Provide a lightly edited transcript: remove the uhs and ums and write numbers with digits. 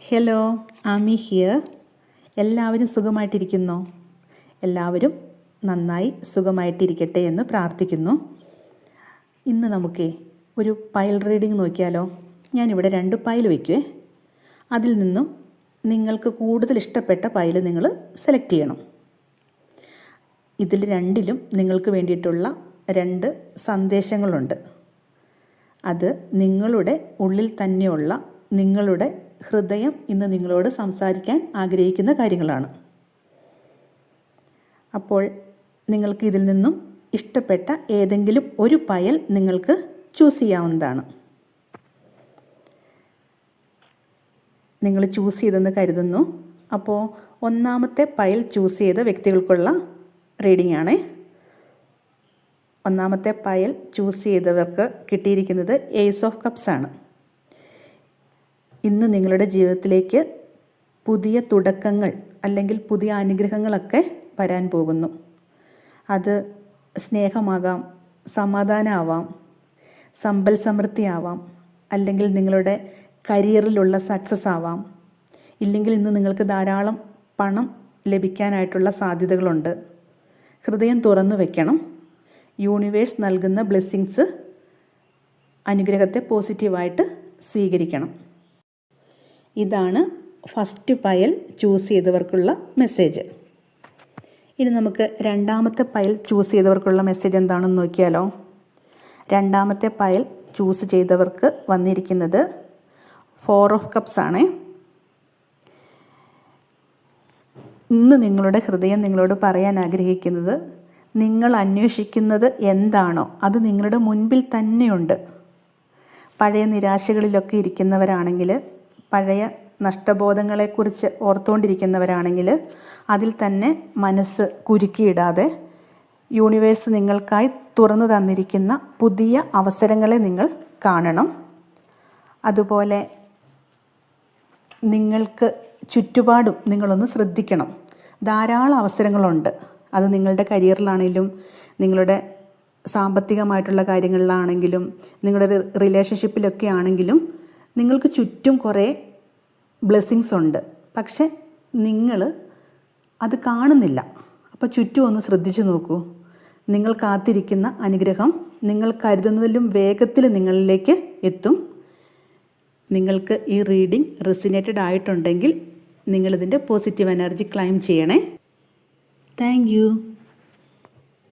Hello, Ami here. എല്ലാവരും സുഖമായിട്ടിരിക്കുന്നോ? എല്ലാവരും നന്നായി സുഖമായിട്ടിരിക്കട്ടെ എന്ന് പ്രാർത്ഥിക്കുന്നു. ഇന്ന് നമുക്ക് ഒരു പൈൽ റീഡിംഗ് നോക്കിയാലോ? ഞാനിവിടെ 2 പൈൽ വയ്ക്കുവേ. അതിൽ നിന്നും നിങ്ങൾക്ക് കൂടുതൽ ഇഷ്ടപ്പെട്ട പൈൽ നിങ്ങൾ സെലക്ട് ചെയ്യണം. ഇതിൽ രണ്ടിലും നിങ്ങൾക്ക് വേണ്ടിയിട്ടുള്ള 2 സന്ദേശങ്ങളുണ്ട്. അത് നിങ്ങളുടെ ഉള്ളിൽ തന്നെയുള്ള നിങ്ങളുടെ ഹൃദയം ഇന്ന് നിങ്ങളോട് സംസാരിക്കാൻ ആഗ്രഹിക്കുന്ന കാര്യങ്ങളാണ്. അപ്പോൾ നിങ്ങൾക്ക് ഇതിൽ നിന്നും ഇഷ്ടപ്പെട്ട ഏതെങ്കിലും ഒരു പൈൽ നിങ്ങൾക്ക് ചൂസ് ചെയ്യാവുന്നതാണ്. നിങ്ങൾ ചൂസ് ചെയ്തെന്ന് കരുതുന്നു. അപ്പോൾ ഒന്നാമത്തെ പൈൽ ചൂസ് ചെയ്ത വ്യക്തികൾക്കുള്ള റീഡിംഗ് ആണ്. ഒന്നാമത്തെ പൈൽ ചൂസ് ചെയ്തവർക്ക് കിട്ടിയിരിക്കുന്നത് ഏസ് ഓഫ് കപ്സ് ആണ്. ഇന്ന് നിങ്ങളുടെ ജീവിതത്തിലേക്ക് പുതിയ തുടക്കങ്ങൾ അല്ലെങ്കിൽ പുതിയ അനുഗ്രഹങ്ങളൊക്കെ വരാൻ പോകുന്നു. അത് സ്നേഹമാകാം, സമാധാനമാവാം, സമ്പൽ സമൃദ്ധിയാവാം, അല്ലെങ്കിൽ നിങ്ങളുടെ കരിയറിലുള്ള സക്സസ് ആവാം. ഇല്ലെങ്കിൽ ഇന്ന് നിങ്ങൾക്ക് ധാരാളം പണം ലഭിക്കാനായിട്ടുള്ള സാധ്യതകളുണ്ട്. ഹൃദയം തുറന്നു വയ്ക്കണം. യൂണിവേഴ്സ് നൽകുന്ന ബ്ലെസ്സിങ്സ്, അനുഗ്രഹത്തെ പോസിറ്റീവായിട്ട് സ്വീകരിക്കണം. ഇതാണ് ഫസ്റ്റ് പൈൽ ചൂസ് ചെയ്തവർക്കുള്ള മെസ്സേജ്. ഇനി നമുക്ക് രണ്ടാമത്തെ പൈൽ ചൂസ് ചെയ്തവർക്കുള്ള മെസ്സേജ് എന്താണെന്ന് നോക്കിയാലോ? രണ്ടാമത്തെ പൈൽ ചൂസ് ചെയ്തവർക്ക് വന്നിരിക്കുന്നത് 4 ഓഫ് കപ്സ് ആണ്. ഇന്ന് നിങ്ങളുടെ ഹൃദയം നിങ്ങളോട് പറയാൻ ആഗ്രഹിക്കുന്നത്, നിങ്ങൾ അന്വേഷിക്കുന്നത് എന്താണോ അത് നിങ്ങളുടെ മുൻപിൽ തന്നെയുണ്ട്. പഴയ നിരാശകളിലൊക്കെ ഇരിക്കുന്നവരാണെങ്കിൽ, പഴയ നഷ്ടബോധങ്ങളെക്കുറിച്ച് ഓർത്തുകൊണ്ടിരിക്കുന്നവരാണെങ്കിൽ അതിൽ തന്നെ മനസ്സ് കുരുക്കിയിടാതെ യൂണിവേഴ്സ് നിങ്ങൾക്കായി തുറന്നു തന്നിരിക്കുന്ന പുതിയ അവസരങ്ങളെ നിങ്ങൾ കാണണം. അതുപോലെ നിങ്ങൾക്ക് ചുറ്റുപാടും നിങ്ങളൊന്ന് ശ്രദ്ധിക്കണം. ധാരാളം അവസരങ്ങളുണ്ട്. അത് നിങ്ങളുടെ കരിയറിലാണെങ്കിലും, നിങ്ങളുടെ സാമ്പത്തികമായിട്ടുള്ള കാര്യങ്ങളിലാണെങ്കിലും, നിങ്ങളുടെ റിലേഷൻഷിപ്പിലൊക്കെ ആണെങ്കിലും നിങ്ങൾക്ക് ചുറ്റും കുറേ ബ്ലെസ്സിങ്സ് ഉണ്ട്. പക്ഷെ നിങ്ങൾ അത് കാണുന്നില്ല. അപ്പോൾ ചുറ്റും ഒന്ന് ശ്രദ്ധിച്ചു നോക്കൂ. നിങ്ങൾ കാത്തിരിക്കുന്ന അനുഗ്രഹം നിങ്ങൾ കരുതുന്നതിലും വേഗത്തിൽ നിങ്ങളിലേക്ക് എത്തും. നിങ്ങൾക്ക് ഈ റീഡിംഗ് റെസിനേറ്റഡ് ആയിട്ടുണ്ടെങ്കിൽ നിങ്ങളിതിൻ്റെ പോസിറ്റീവ് എനർജി ക്ലൈം ചെയ്യണേ. Thank you.